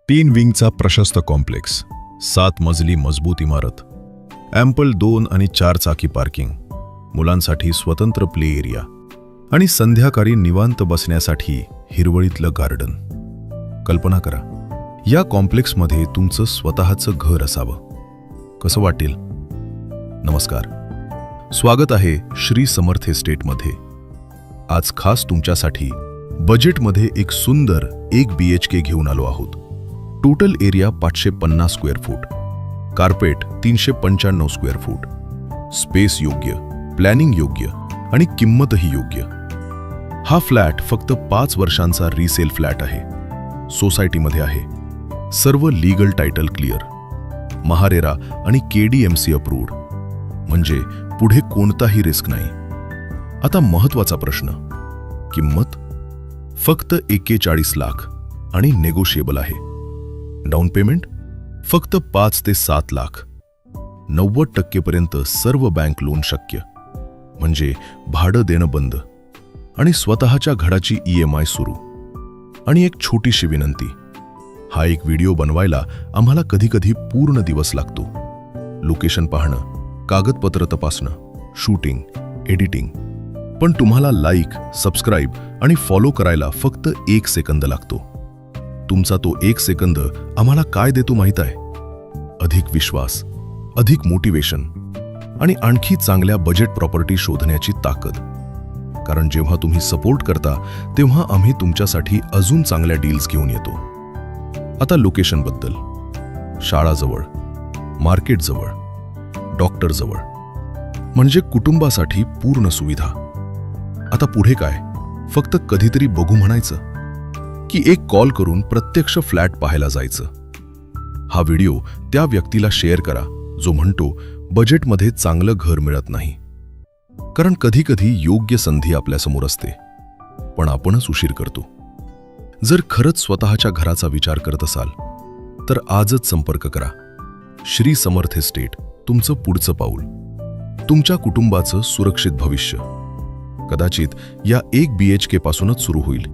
3 विंगचा प्रशस्त कॉम्प्लेक्स, 7 मजली मजबूत इमारत, ॲम्पल 2 आणि 4 चाकी पार्किंग, मुलांसाठी स्वतंत्र प्ले एरिया आणि संध्याकाळी निवांत बसण्यासाठी हिरवळीतलं गार्डन. कल्पना करा, या कॉम्प्लेक्समध्ये तुमचं स्वतःचं घर असावं. कसं वाटेल? नमस्कार, स्वागत आहे श्री समर्थ एस्टेटमध्ये. आज खास तुमच्यासाठी बजेटमध्ये एक सुंदर 1 BHK घेऊन आलो आहोत. Total area 550 square foot, carpet 395 square foot, space योग्य, प्लॅनिंग योग्य आणि किंमतही योग्य. हा फ्लॅट फक्त 5 वर्षांचा रिसेल फ्लॅट आहे. सोसायटीमध्ये आहे. सर्व लीगल टायटल क्लिअर, महारेरा आणि KDMC अप्रूव्ड, म्हणजे पुढे कोणताही रिस्क नाही. आता महत्त्वाचा प्रश्न, किंमत फक्त 41 लाख आणि नेगोशिएबल आहे. डाऊन पेमेंट फक्त 5 ते 7 लाख. 90% पर्यंत सर्व बँक लोन शक्य, म्हणजे भाडं देणं बंद आणि स्वतःच्या घराची EMI सुरू. आणि एक छोटीशी विनंती, हा एक व्हिडिओ बनवायला आम्हाला कधीकधी पूर्ण दिवस लागतो. लोकेशन पाहणं, कागदपत्र तपासणं, शूटिंग, एडिटिंग. पण तुम्हाला लाईक, सबस्क्राईब आणि फॉलो करायला फक्त 1 सेकंद लागतो. तुमचा तो 1 सेकंद आम्हाला काय देतो माहीत आहे? अधिक विश्वास, अधिक मोटिवेशन आणि आणखी चांगल्या बजेट प्रॉपर्टी शोधण्याची ताकद. कारण जेव्हा तुम्ही सपोर्ट करता तेव्हा आम्ही तुमच्यासाठी अजून चांगल्या डील्स घेऊन येतो. आता लोकेशनबद्दल, शाळाजवळ, मार्केटजवळ, डॉक्टरजवळ, म्हणजे कुटुंबासाठी पूर्ण सुविधा. आता पुढे काय? फक्त कधीतरी बघू म्हणायचं की एक कॉल करून प्रत्यक्ष फ्लॅट पाहायला जायचं. हा व्हिडिओ त्या व्यक्तीला शेअर करा जो म्हणतो बजेटमध्ये चांगलं घर मिळत नाही. कारण कधीकधी योग्य संधी आपल्यासमोर असते, पण आपणच उशीर करतो. जर खरंच स्वतःच्या घराचा विचार करत असाल तर आजच संपर्क करा. श्री समर्थ एस्टेट, तुमचं पुढचं पाऊल, तुमच्या कुटुंबाचं सुरक्षित भविष्य. कदाचित या 1 BHK पासूनच सुरू होईल.